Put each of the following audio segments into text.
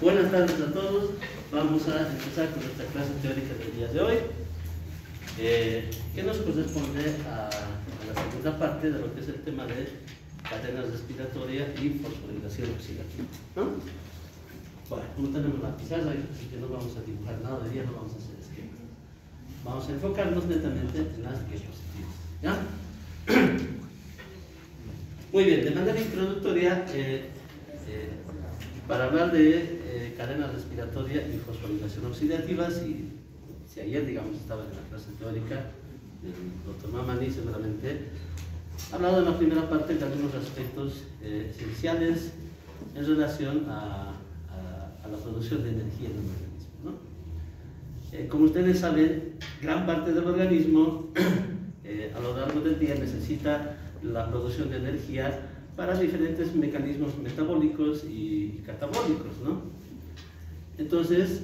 Buenas tardes a todos. Vamos a empezar con nuestra clase teórica del día de hoy, que nos corresponde a la segunda parte de lo que es el tema de cadenas respiratorias y fosforilación oxidativa, ¿no? Bueno, no tenemos la pizarra, así que no vamos a dibujar nada de día, no vamos a hacer esquema. Vamos a enfocarnos netamente en las diapositivas, ¿ya? Muy bien, de manera introductoria, para hablar de cadenas respiratorias y fosforilación oxidativa, si ayer, digamos, estaba en la clase teórica del doctor Mamani, seguramente ha hablado en la primera parte de algunos aspectos esenciales en relación a la producción de energía en el organismo, ¿no? Como ustedes saben, gran parte del organismo a lo largo del día necesita la producción de energía para diferentes mecanismos metabólicos y catabólicos, ¿no? Entonces,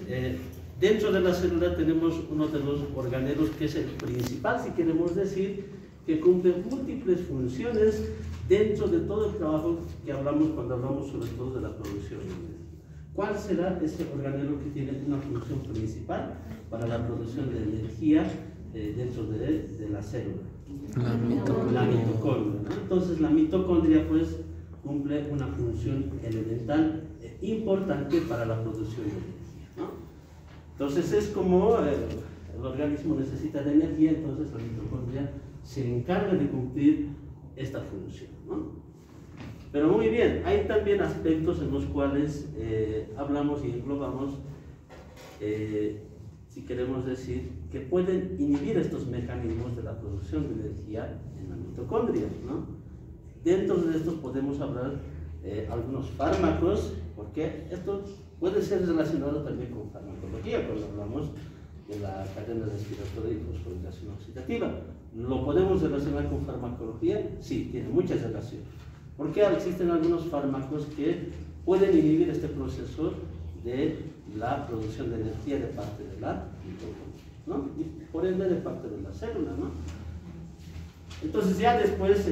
dentro de la célula tenemos uno de los organelos que es el principal, si queremos decir, que cumple múltiples funciones dentro de todo el trabajo que hablamos cuando hablamos sobre todo de la producción de energía. ¿Cuál será ese organelo que tiene una función principal para la producción de energía dentro de la célula? La mitocondria, ¿no? Entonces la mitocondria pues cumple una función elemental importante para la producción de energía, ¿no? Entonces es como el organismo necesita de energía, entonces la mitocondria se encarga de cumplir esta función, ¿no? Pero muy bien, hay también aspectos en los cuales hablamos y englobamos, si queremos decir, que pueden inhibir estos mecanismos de la producción de energía en la mitocondria, ¿no? Dentro de estos podemos hablar algunos fármacos, porque esto puede ser relacionado también con farmacología, cuando hablamos de la cadena respiratoria y fosforilación oxidativa. ¿Lo podemos relacionar con farmacología? Sí, tiene mucha relación. Porque existen algunos fármacos que pueden inhibir este proceso de la producción de energía de parte de la mitocondria, ¿no? Y por ende de parte de la célula, ¿no? Entonces ya después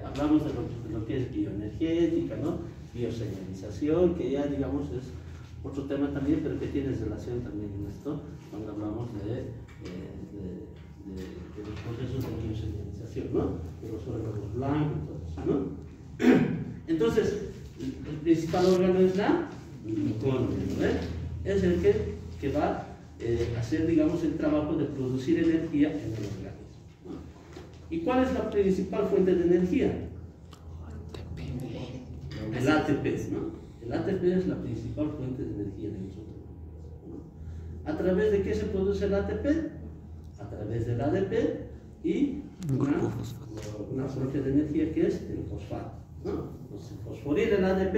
hablamos de lo que es bioenergética, ¿no? Bioseñalización, que ya digamos es otro tema también, pero que tiene relación también en esto, cuando hablamos de los procesos de bioseñalización, ¿no? De los órganos blancos, todo eso, ¿no? Entonces, el principal órgano es la mitocondria, ¿no? Es el que va a hacer, digamos, el trabajo de producir energía en el organismo, ¿no? ¿Y cuál es la principal fuente de energía? El ATP, ¿no? El ATP es la principal fuente de energía de nosotros, ¿no? ¿A través de qué se produce el ATP? A través del ADP y una fuente de energía que es el fosfato, ¿no? Entonces, fosforila el ADP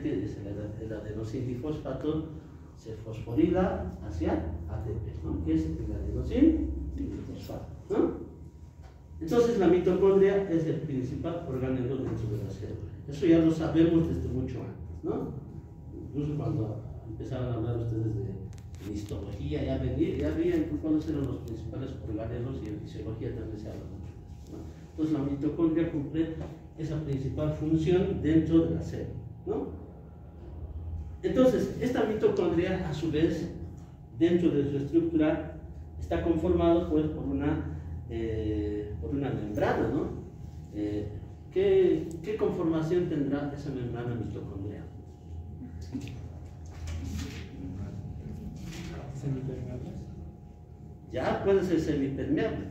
que es el adenosín difosfato, se fosforila hacia ATP, ¿no? Que es el adenosín difosfato, ¿no? Entonces la mitocondria es el principal organelo dentro de la célula. Eso ya lo sabemos desde mucho antes, ¿no? Incluso cuando empezaron a hablar ustedes de histología, ya veían cuáles eran los principales organelos, y en fisiología también se habla mucho de eso, ¿no? Entonces la mitocondria cumple esa principal función dentro de la célula, ¿no? Entonces, esta mitocondria, a su vez, dentro de su estructura, está conformado pues por una membrana, ¿no? ¿Qué conformación tendrá esa membrana mitocondrial? Semipermeable. Ya puede ser semipermeable,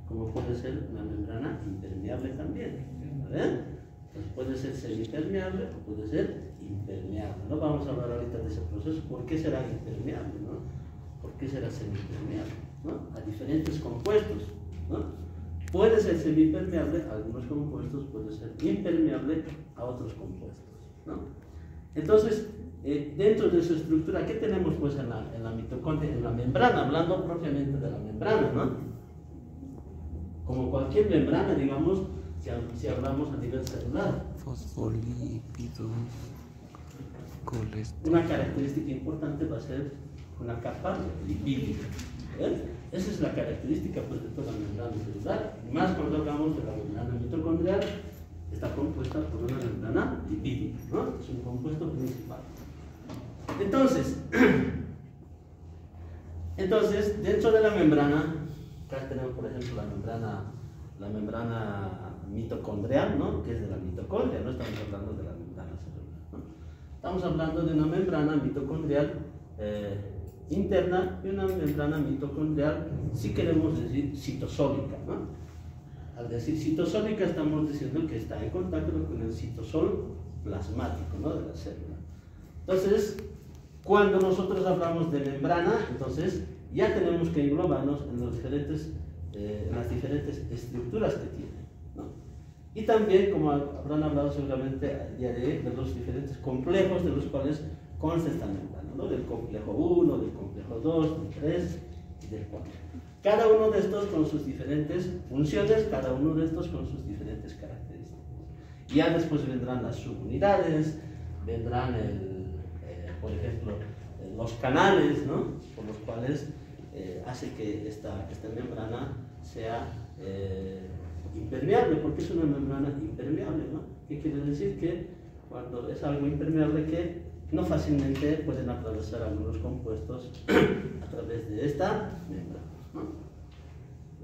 como puede ser una membrana impermeable también, ¿verdad? Entonces puede ser semipermeable o puede ser impermeable. No vamos a hablar ahorita de ese proceso. ¿Por qué será impermeable, no? ¿Por qué será semipermeable, no? A diferentes compuestos, ¿no? Puede ser semipermeable a algunos compuestos, puede ser impermeable a otros compuestos, ¿no? Entonces, dentro de su estructura, ¿qué tenemos pues en la mitocondria, en la membrana, hablando propiamente de la membrana, ¿no? Como cualquier membrana, digamos, si hablamos a nivel celular. Fosfolípidos, colesterol. Una característica importante va a ser una capa lipídica. Esa es la característica pues, de toda la membrana celular, y más cuando hablamos de la membrana mitocondrial, está compuesta por una membrana lipídica, ¿no? Es un compuesto principal. Entonces, dentro de la membrana, acá tenemos por ejemplo la membrana mitocondrial, ¿no? Que es de la mitocondria, no estamos hablando de la membrana celular, ¿no? Estamos hablando de una membrana mitocondrial interna y una membrana mitocondrial, si queremos decir citosólica, ¿no? Al decir citosólica estamos diciendo que está en contacto con el citosol plasmático, ¿no? De la célula. Entonces, cuando nosotros hablamos de membrana, entonces ya tenemos que englobarnos en las diferentes estructuras que tiene, ¿no? Y también, como habrán hablado seguramente ya de los diferentes complejos de los cuales consta esta membrana, ¿no? Del complejo 1, del complejo 2, del 3 y del 4. Cada uno de estos con sus diferentes funciones, cada uno de estos con sus diferentes características. Y ya después vendrán las subunidades, vendrán, por ejemplo, los canales, ¿no? Por los cuales hace que esta membrana sea impermeable, porque es una membrana impermeable, ¿no? ¿Qué quiere decir? Que cuando es algo impermeable, que no fácilmente pueden atravesar algunos compuestos a través de esta membrana, ¿no?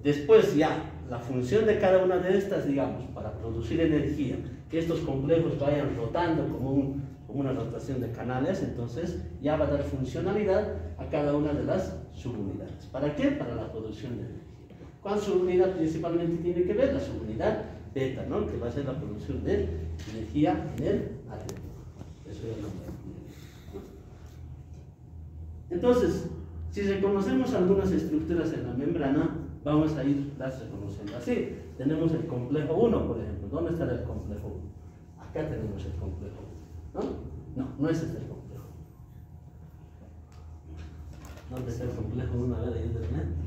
Después ya, la función de cada una de estas, digamos, para producir energía, que estos complejos vayan rotando como una rotación de canales, entonces ya va a dar funcionalidad a cada una de las subunidades. ¿Para qué? Para la producción de energía. ¿Cuál subunidad principalmente tiene que ver? La subunidad beta, ¿no? Que va a ser la producción de energía en el ATP. Eso es lo que... Entonces, si reconocemos algunas estructuras en la membrana, vamos a irlas reconociendo así. Tenemos el complejo 1, por ejemplo. ¿Dónde estará el complejo 1? Acá tenemos el complejo 1, ¿no? No es este el complejo. ¿Dónde está el complejo 1? A ver, ayúdenme.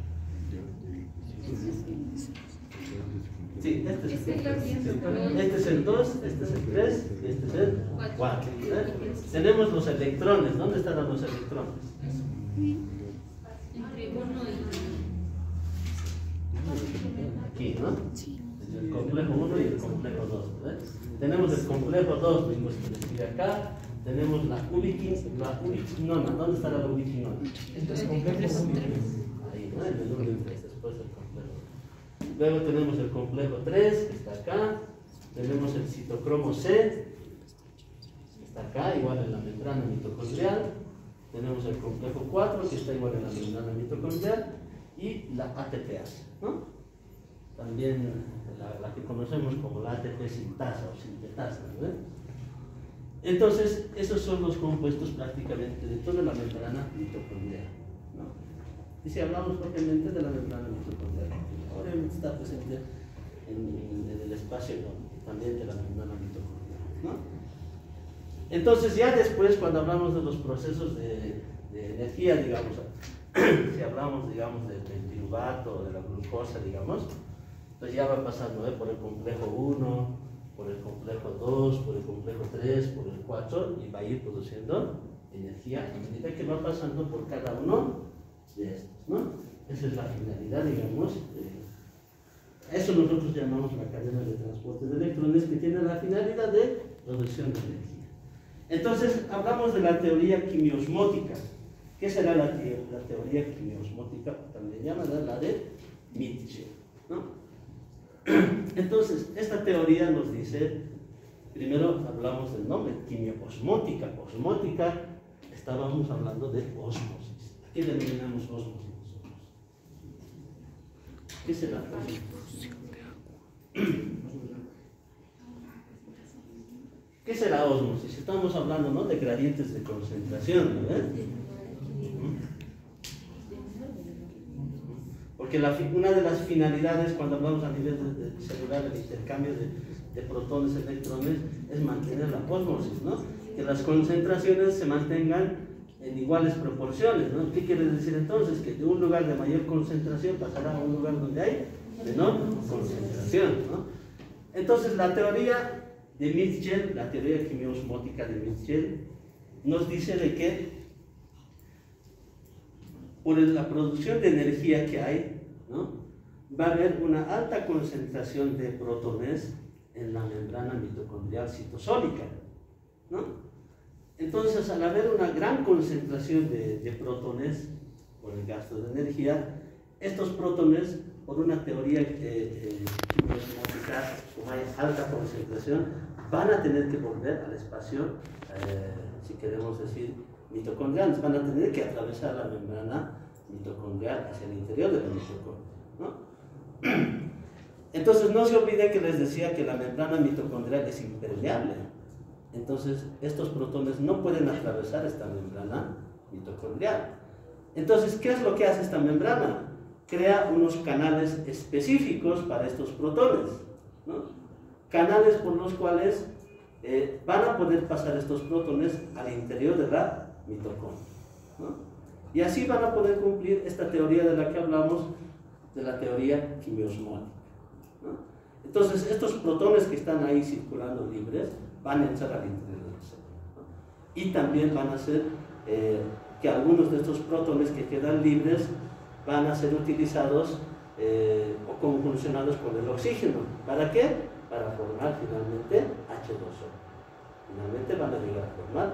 Sí, este es el 3. Este es el 2, este es el 3 y este es el 4. Tenemos los electrones. ¿Dónde estarán los electrones? Entre 1 y... Aquí, ¿no? El complejo 1 y el complejo 2. Tenemos el complejo 2, pues se escribe acá. Tenemos la ubiquinona. ¿Dónde estará la ubiquinona? Este es complejo 1 y 3. Ahí, ¿no? En el número 3, después del complejo. Luego tenemos el complejo 3, que está acá. Tenemos el citocromo C, que está acá, igual en la membrana mitocondrial. Tenemos el complejo 4, que está igual en la membrana mitocondrial. Y la ATPase, ¿no? También la que conocemos como la ATP sintasa o sintetasa, ¿no? Entonces, esos son los compuestos prácticamente de toda la membrana mitocondrial, ¿no? Y si hablamos propiamente de la membrana mitocondrial, obviamente está presente en el espacio, ¿no? También de la membrana mitocondrial, ¿no? Entonces, ya después, cuando hablamos de los procesos de energía, digamos, si hablamos, digamos, del piruvato o de la glucosa, digamos, pues ya va pasando por el complejo 1, por el complejo 2, por el complejo 3, por el 4, y va a ir produciendo energía a medida que va pasando por cada uno de estos, ¿no? Esa es la finalidad, digamos. Eso nosotros llamamos la cadena de transporte de electrones, que tiene la finalidad de producción de energía. Entonces, hablamos de la teoría quimiosmótica. ¿Qué será la teoría quimiosmótica? También llamada la de Mitchell, ¿no? Entonces, esta teoría nos dice, primero hablamos del nombre, quimio-osmótica. Osmótica, estábamos hablando de ósmosis. ¿A qué denominamos ósmosis nosotros? ¿Qué será? ¿Qué será ósmosis? Estamos hablando, ¿no?, de gradientes de concentración, ¿verdad? Porque una de las finalidades cuando hablamos a nivel celular del intercambio de protones y electrones es mantener la ósmosis, ¿no? Que las concentraciones se mantengan en iguales proporciones, ¿no? ¿Qué quiere decir entonces? Que de un lugar de mayor concentración pasará a un lugar donde hay menor concentración, ¿no? Entonces la teoría de Mitchell, la teoría quimiosmótica de Mitchell, nos dice de que por la producción de energía que hay, ¿no?, va a haber una alta concentración de protones en la membrana mitocondrial citosólica, ¿no? Entonces, al haber una gran concentración de protones por el gasto de energía, estos protones, por una teoría quimiosmótica, como hay alta concentración, van a tener que volver al espacio, si queremos decir, mitocondrial, van a tener que atravesar la membrana mitocondrial hacia el interior de la mitocondria, ¿no? Entonces, no se olviden que les decía que la membrana mitocondrial es impermeable. Entonces, estos protones no pueden atravesar esta membrana mitocondrial. Entonces, ¿qué es lo que hace esta membrana? Crea unos canales específicos para estos protones, ¿no? Canales por los cuales van a poder pasar estos protones al interior de la mitocondria, ¿no? Y así van a poder cumplir esta teoría de la que hablamos, de la teoría quimiosmótica, ¿no? Entonces, estos protones que están ahí circulando libres van a entrar al interior del cerebro, ¿no? Y también van a hacer que algunos de estos protones que quedan libres van a ser utilizados o conjuncionados con el oxígeno. ¿Para qué? Para formar finalmente H2O. Finalmente van a llegar a formar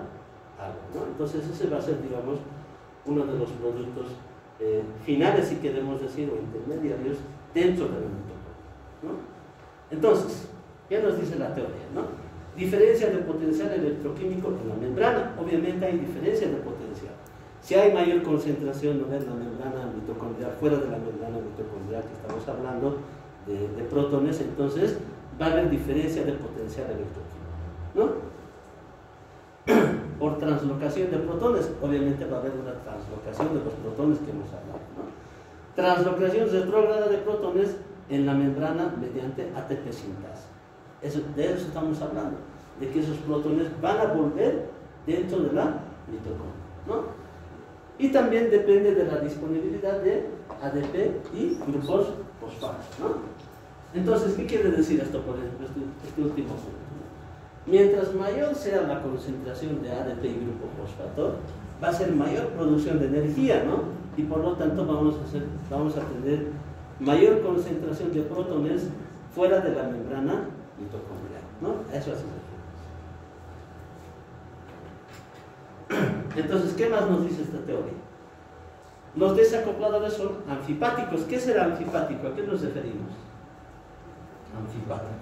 agua, ¿no? Entonces ese va a ser, digamos, uno de los productos finales, si queremos decir, o intermediarios dentro de la mitocondria, ¿no? Entonces, ¿qué nos dice la teoría, no? Diferencia de potencial electroquímico en la membrana. Obviamente hay diferencia de potencial. Si hay mayor concentración, ¿no?, en la membrana mitocondrial, fuera de la membrana mitocondrial que estamos hablando de protones, entonces va a haber diferencia de potencial electroquímico, ¿no? Por translocación de protones, obviamente va a haber una translocación de los protones que hemos hablado, ¿no? Translocación retrógrada de protones en la membrana mediante ATP sintasa. De eso estamos hablando, de que esos protones van a volver dentro de la mitocondria, ¿no? Y también depende de la disponibilidad de ADP y grupos fosfatos, ¿no? Entonces, ¿qué quiere decir esto, por ejemplo, este último punto? Mientras mayor sea la concentración de ADP y grupo fosfato, va a ser mayor producción de energía, ¿no? Y por lo tanto vamos a tener mayor concentración de protones fuera de la membrana mitocondrial, ¿no? Eso así se refiere. Entonces, ¿qué más nos dice esta teoría? Los desacopladores son anfipáticos. ¿Qué será anfipático? ¿A qué nos referimos? Anfipático.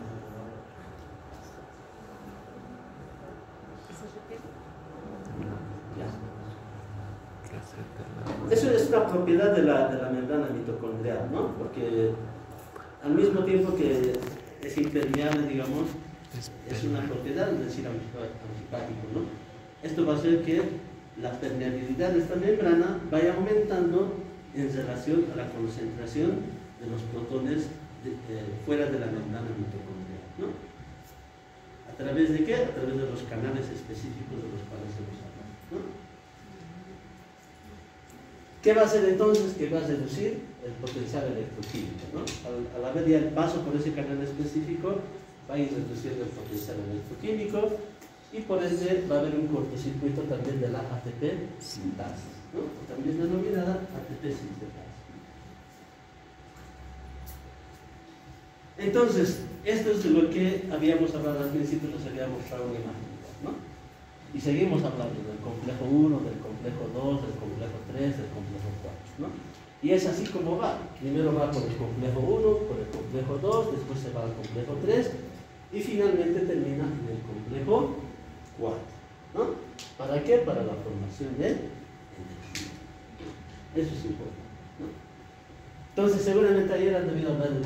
Eso es una propiedad de la membrana mitocondrial, ¿no? Porque al mismo tiempo que es impermeable, digamos, es una propiedad, es decir, anfipático, ¿no? Esto va a hacer que la permeabilidad de esta membrana vaya aumentando en relación a la concentración de los protones fuera de la membrana mitocondrial, ¿no? ¿A través de qué? A través de los canales específicos de los cuales hemos hablado, ¿no? ¿Qué va a hacer entonces? Que va a reducir el potencial electroquímico, ¿no? Al haber ya el paso por ese canal específico, va a ir reduciendo el potencial electroquímico y por ende va a haber un cortocircuito también de la ATP sintasa, ¿no? También denominada ATP sintasa. Entonces, esto es de lo que habíamos hablado al principio, nos había mostrado una imagen, ¿no? Y seguimos hablando del complejo 1, del complejo 2, del complejo 3, del complejo 4, ¿no? Y es así como va. Primero va por el complejo 1, por el complejo 2, después se va al complejo 3 y finalmente termina en el complejo 4, ¿no? ¿Para qué? Para la formación de energía. Eso es importante, ¿no? Entonces, seguramente ayer han debido hablar del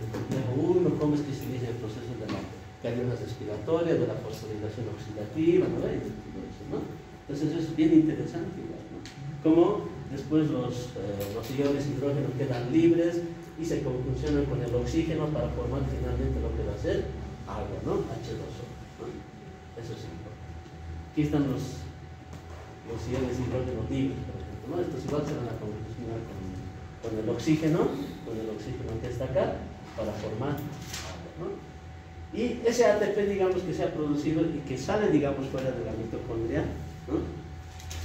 complejo 1, cómo es que se inicia el proceso de la cadena respiratoria, de la fosforilación oxidativa, ¿no? Y todo eso, ¿no? Entonces, eso es bien interesante, igual, ¿no? Cómo después los iones hidrógeno quedan libres y se conjuncionan con el oxígeno para formar finalmente lo que va a ser agua, ¿no? H2O, ¿no? Eso es importante. Aquí están los iones hidrógeno libres, por ejemplo, ¿no? Estos igual se van a conjuncionar con el oxígeno que está acá para formar agua, ¿no? Y ese ATP, digamos, que se ha producido y que sale, digamos, fuera de la mitocondria, ¿no?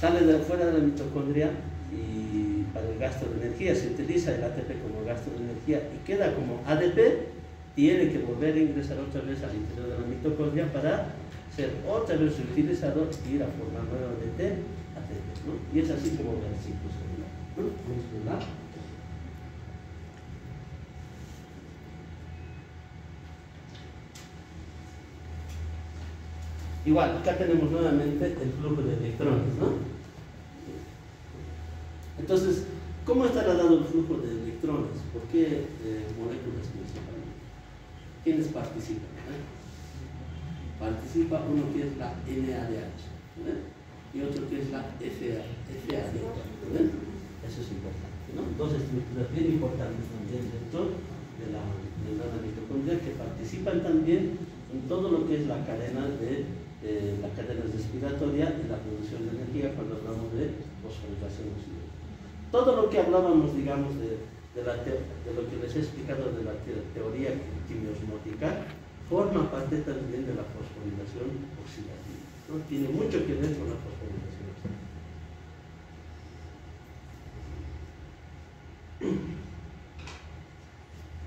Sale fuera de la mitocondria y para el gasto de energía se utiliza el ATP como gasto de energía y queda como ADP tiene que volver a ingresar otra vez al interior de la mitocondria para ser otra vez reutilizado y ir a formar nuevamente ATP, ¿no? Y es así como va el ciclo celular, ¿no? Vamos a ver. Igual, acá tenemos nuevamente el flujo de electrones, ¿no? Entonces, ¿cómo estará dado el flujo de electrones? ¿Por qué moléculas principalmente? ¿Quiénes participan? Participa uno que es la NADH, y otro que es la FAD. Eso es importante, ¿no? Dos estructuras bien importantes también dentro de la membrana mitocondrial que participan también en todo lo que es la cadena la cadena respiratoria y la producción de energía cuando hablamos de fosforilación oxidativa. Todo lo que hablábamos, digamos, de lo que les he explicado de la teoría quimiosmótica, forma parte también de la fosforilación oxidativa, ¿no? Tiene mucho que ver con la fosforilación oxidativa.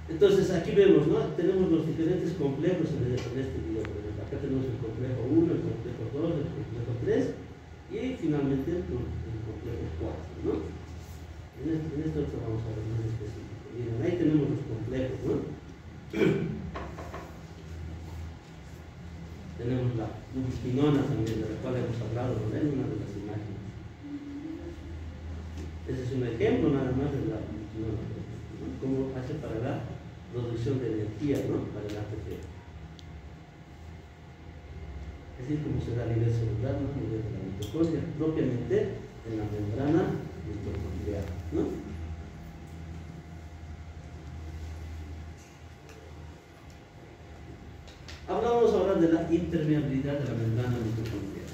Entonces aquí vemos, ¿no? Tenemos los diferentes complejos en este video. Acá tenemos el complejo 1, el complejo 2, el complejo 3 y finalmente el complejo 4, ¿no? En esto vamos a ver más específico. Miren, ahí tenemos los complejos, ¿no? Tenemos la ubiquinona también, de la cual hemos hablado, ¿no? En una de las imágenes. Ese es un ejemplo nada más de la ubiquinona, ¿no? Cómo hace para la producción de energía, ¿no? Para el ATP. Es decir, cómo se da a nivel celular, ¿no? A nivel de la mitocondria, propiamente en la membrana mitocondrial, ¿no? Hablamos ahora de la impermeabilidad de la membrana mitocondrial.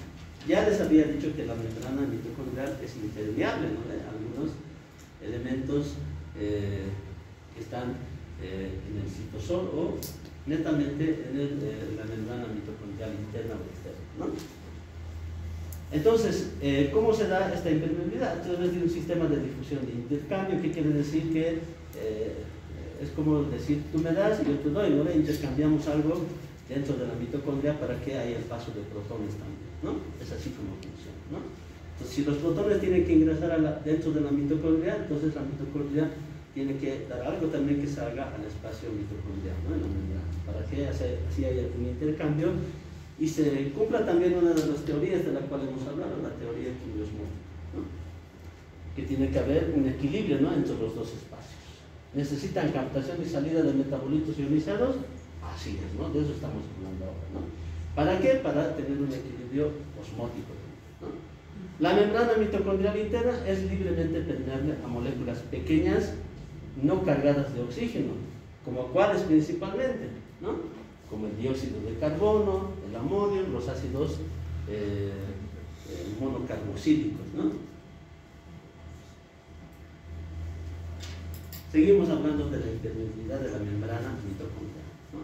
Ya les había dicho que la membrana mitocondrial es impermeable, ¿no? Algunos elementos que están en el citosol o netamente en la membrana mitocondrial interna o externa, ¿no? Entonces, ¿cómo se da esta impermeabilidad? A través de un sistema de difusión de intercambio, que quiere decir que es como decir, tú me das y yo te doy, ¿no? Intercambiamos algo dentro de la mitocondria para que haya el paso de protones también, ¿no? Es así como funciona, ¿no? Entonces, si los protones tienen que ingresar dentro de la mitocondria, entonces la mitocondria tiene que dar algo también que salga al espacio mitocondrial, ¿no? En la membrana, para que así haya un intercambio y se cumpla también una de las teorías de la cual hemos hablado, la teoría quimiosmótica, ¿no? Que tiene que haber un equilibrio, ¿no? Entre los dos espacios. ¿Necesitan captación y salida de metabolitos ionizados? Así es, ¿no? De eso estamos hablando ahora, ¿no? ¿Para qué? Para tener un equilibrio osmótico, ¿no? La membrana mitocondrial interna es libremente permeable a moléculas pequeñas no cargadas de oxígeno, como cuáles principalmente, ¿no? Como el dióxido de carbono, el amonio, los ácidos monocarboxílicos, ¿no? Seguimos hablando de la impermeabilidad de la membrana mitocondrial, ¿no?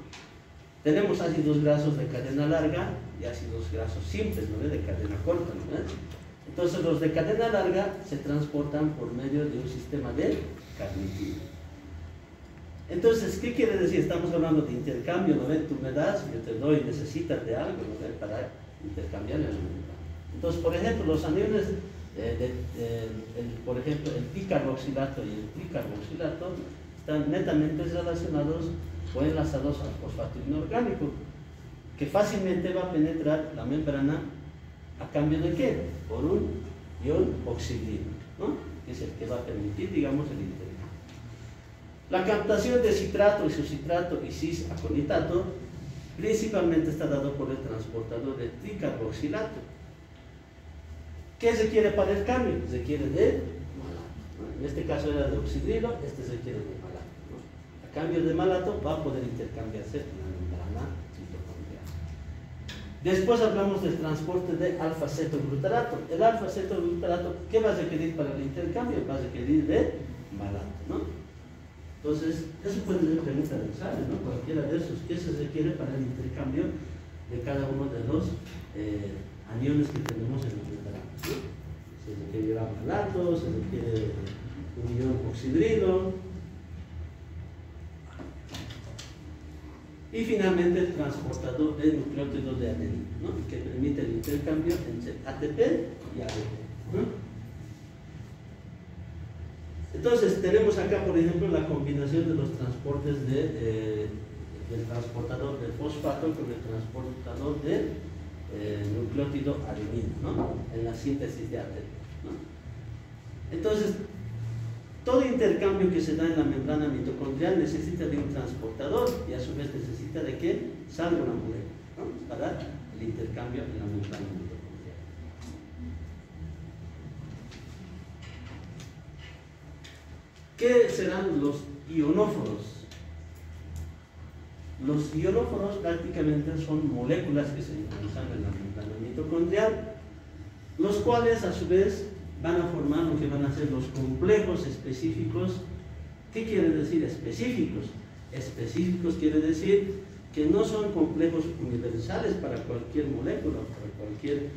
Tenemos ácidos grasos de cadena larga y ácidos grasos simples, ¿no? De cadena corta, ¿no? Entonces los de cadena larga se transportan por medio de un sistema de carnitina. Entonces, ¿qué quiere decir? Estamos hablando de intercambio, ¿no? Tú me das, yo te doy, necesitas de algo, ¿no? Para intercambiar en la membrana. Entonces, por ejemplo, los aniones, por ejemplo, el dicarboxilato y el tricarboxilato están netamente relacionados o enlazados al fosfato inorgánico, que fácilmente va a penetrar la membrana a cambio de ¿qué? Por un ion oxidilo, ¿no? Que es el que va a permitir, digamos, el intercambio. La captación de citrato, isocitrato y cis-aconitato principalmente está dado por el transportador de tricarboxilato. ¿Qué se quiere para el cambio? Se quiere de malato, ¿no? En este caso era de oxidilo, este se quiere de malato, ¿no? A cambio de malato va a poder intercambiarse en la membrana mitocondrial. Después hablamos del transporte de alfa-cetoglutarato. El alfa-cetoglutarato, ¿qué va a requerir para el intercambio? Va a requerir de malato, ¿no? Entonces, eso puede ser pregunta de examen, ¿no? Cualquiera de esos, ¿qué se requiere para el intercambio de cada uno de los aniones que tenemos en la membrana, ¿no? Se requiere malato, se requiere un ion oxidrilo. Y finalmente el transportador de nucleótidos de adenina, ¿no? Que permite el intercambio entre ATP y ADP, ¿no? Entonces tenemos acá, por ejemplo, la combinación de los transportes del transportador de fosfato con el transportador de nucleótido adenina, ¿no? En la síntesis de ATP, ¿no? Entonces, todo intercambio que se da en la membrana mitocondrial necesita de un transportador y a su vez necesita de que salga una molécula, ¿no? Para el intercambio en la membrana mitocondrial. ¿Qué serán los ionóforos? Los ionóforos prácticamente son moléculas que se encuentran en la membrana mitocondrial, los cuales a su vez van a formar lo que van a ser los complejos específicos. ¿Qué quiere decir específicos? Específicos quiere decir que no son complejos universales para cualquier molécula, para cualquier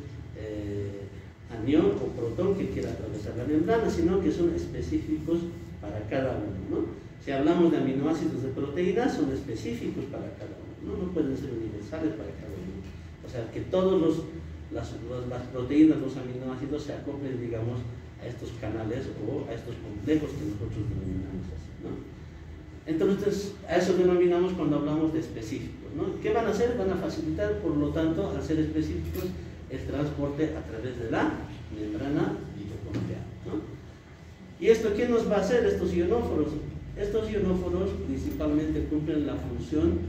anión o protón que quiera atravesar la membrana, sino que son específicos para cada uno, ¿no? Si hablamos de aminoácidos de proteínas, son específicos para cada uno, ¿no? No pueden ser universales para cada uno. O sea, que todas las proteínas, los aminoácidos se acoplen, digamos, a estos canales o a estos complejos que nosotros denominamos así, ¿no? Entonces, a eso denominamos cuando hablamos de específicos, ¿no? ¿Qué van a hacer? Van a facilitar, por lo tanto, al ser específicos, el transporte a través de la membrana mitocondrial, ¿no? ¿Y esto qué nos va a hacer estos ionóforos? Estos ionóforos principalmente cumplen la función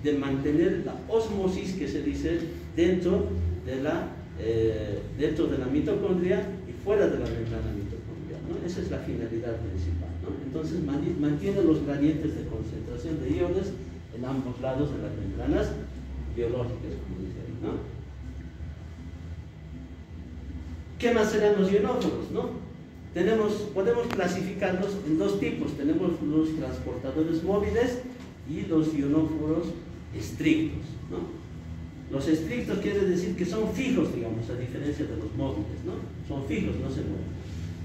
de mantener la osmosis que se dice dentro de la mitocondria y fuera de la membrana mitocondrial, ¿no? Esa es la finalidad principal, ¿no? Entonces mantiene los gradientes de concentración de iones en ambos lados de las membranas biológicas, como dice ahí, ¿no? ¿Qué más serán los ionóforos, no? Podemos clasificarlos en dos tipos. Tenemos los transportadores móviles y los ionóforos estrictos, ¿no? Los estrictos quiere decir que son fijos, digamos, a diferencia de los móviles, ¿no? Son fijos, no se mueven.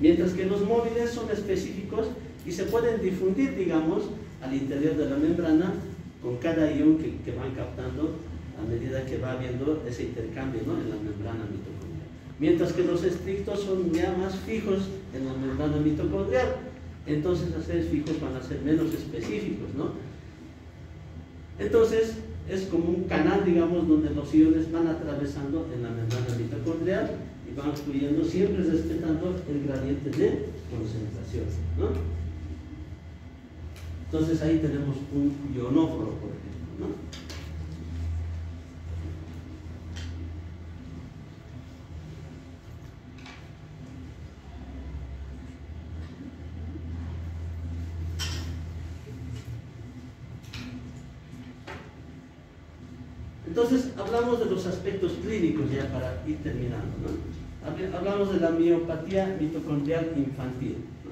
Mientras que los móviles son específicos y se pueden difundir, digamos, al interior de la membrana con cada ion que van captando a medida que va habiendo ese intercambio, ¿no? En la membrana mitocondrial. Mientras que los estrictos son ya más fijos en la membrana mitocondrial, entonces los seres fijos van a ser menos específicos, ¿no? Entonces es como un canal, digamos, donde los iones van atravesando en la membrana mitocondrial y van fluyendo siempre respetando el gradiente de concentración, ¿no? Entonces ahí tenemos un ionóforo, por ejemplo, ¿no? Entonces, hablamos de los aspectos clínicos ya para ir terminando, ¿no? Hablamos de la miopatía mitocondrial infantil, ¿no?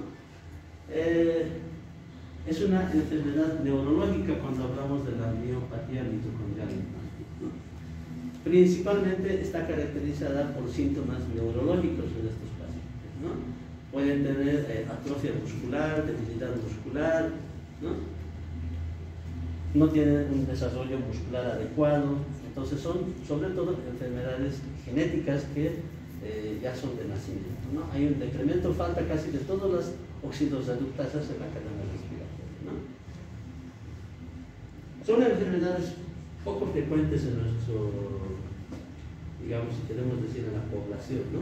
Es una enfermedad neurológica cuando hablamos de la miopatía mitocondrial infantil, ¿no? Principalmente está caracterizada por síntomas neurológicos en estos pacientes, ¿no? Pueden tener atrofia muscular, debilidad muscular, ¿no? No tienen un desarrollo muscular adecuado. Entonces son sobre todo enfermedades genéticas que ya son de nacimiento, ¿no? Hay un decremento, falta casi de todas las oxidoreductasas en la cadena respiratoria, ¿no? Son enfermedades poco frecuentes en nuestro, digamos, si queremos decir, en la población, ¿no?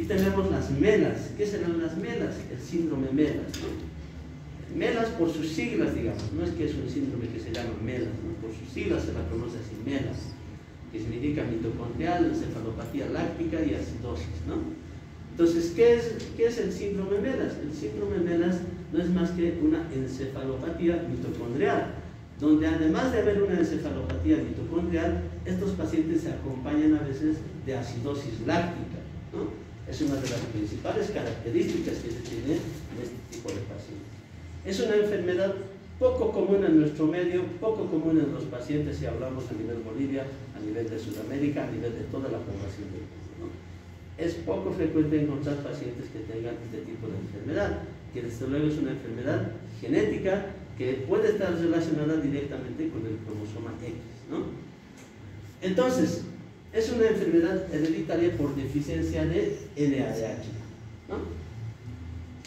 Y tenemos las MELAS. ¿Qué serán las MELAS? El síndrome MELAS, ¿no? MELAS por sus siglas, digamos, no es que es un síndrome que se llama MELAS, ¿no? Por sus siglas se la conoce así, MELAS, que significa mitocondrial, encefalopatía láctica y acidosis, ¿no? Entonces, ¿qué es el síndrome MELAS? El síndrome MELAS no es más que una encefalopatía mitocondrial, donde además de haber una encefalopatía mitocondrial, estos pacientes se acompañan a veces de acidosis láctica, ¿no? Es una de las principales características que se tiene en este tipo de pacientes. Es una enfermedad poco común en nuestro medio, poco común en los pacientes si hablamos a nivel Bolivia, a nivel de Sudamérica, a nivel de toda la población del mundo, ¿no? Es poco frecuente encontrar pacientes que tengan este tipo de enfermedad, que desde luego es una enfermedad genética que puede estar relacionada directamente con el cromosoma X, ¿no? Entonces, es una enfermedad hereditaria por deficiencia de NADH, ¿no?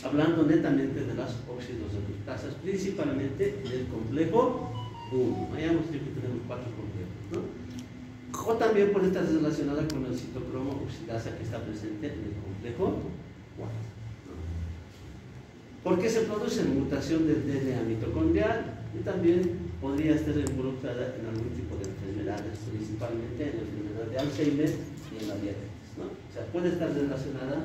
Hablando netamente de las oxidorreductasas, principalmente del complejo 1. Hayamos dicho que tenemos 4 complejos, ¿no? O también puede estar relacionada con el citocromo oxidasa que está presente en el complejo 4. Porque se produce mutación del DNA mitocondrial y también podría estar involucrada en algún tipo de enfermedades, principalmente en la enfermedad de Alzheimer y en la diabetes, ¿no? O sea, puede estar relacionada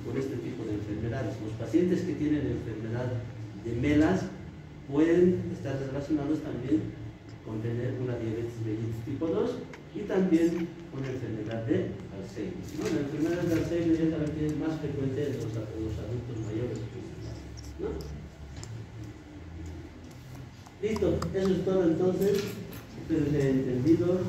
con este tipo de enfermedades. Los pacientes que tienen enfermedad de MELAS pueden estar relacionados también con tener una diabetes mellitus tipo 2 y también con la enfermedad de Alzheimer, ¿no? La enfermedad de Alzheimer ya saben que es más frecuente en los adultos mayores, ¿no? Listo, eso es todo entonces. Espero que hayan entendido.